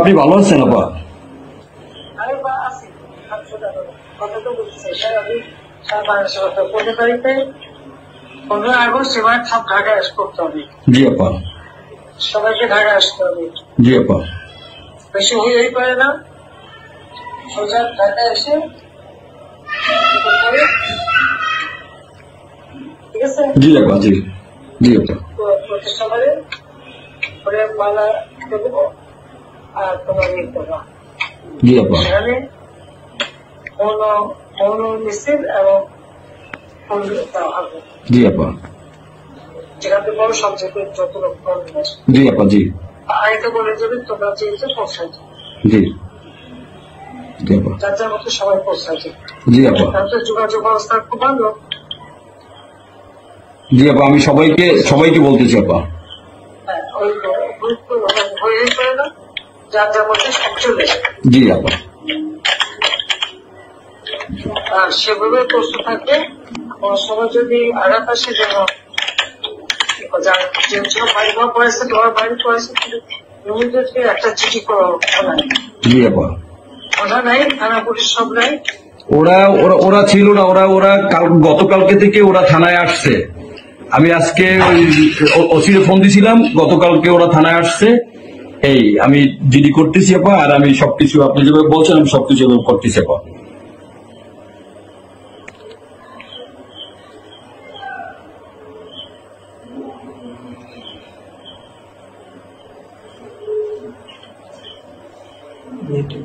আপনি ভালো আছেন আপা? আমি আছি, কথা তো বলছি স্যার। আমি 15 তারিখে 15 আগস্ট এবার সব ঢাকায় করতে হবে। জি আপা। সবাইকে ঢাকায় আসতে হবে। জি আপা। বেশি হয়েই পারে না, সোজা ঢাকায় এসে ঠিক আছে। জি আপা। জি জি আপা। প্রতিষ্ঠা করে পরে মালা দেবো আর তোমার ইয়ে করবা। জি আপা। সেখানে মৌন মিছিল এবং ফুল দেওয়া হবে। জি আপা। যেখান থেকে বড় সবচেয়ে যত লোক করবে। জি আপা। জি। আরেকটা বলে যাবে তোমরা চেয়েছো পৌঁছায় জি জি আপা। যার যার মতো সবাই পৌঁছাচ্ছে। জি আপা। তাহলে যোগাযোগ ব্যবস্থা খুব ভালো। জি আপা, আমি সবাইকে বলতেছি আপা। হ্যাঁ, ওই হয়ে পড়ে না, যার যার মধ্যে সব চলে যায়। জি আপা। আর সেভাবে প্রস্তুত থাকবে। সবাই যদি আঘাত আসে যেন বাড়ি ঘর পড়েছে, তোমার বাড়ি পড়েছে, ইমিডিয়েটলি একটা চিঠি করো। জি আপা। ওরা নাই, থানা পুলিশ সব নাই। ওরা ছিল না, ওরা গতকালকে থেকে ওরা থানায় আসছে। আমি আজকে ওই ওসিরে ফোন দিছিলাম, গতকালকে ওরা থানায় আসছে। এই আমি জিডি করতেছি আপা, আর আমি সবকিছু আপনি যেভাবে বলছেন আমি সবকিছু করতেছি আপা। Thank you.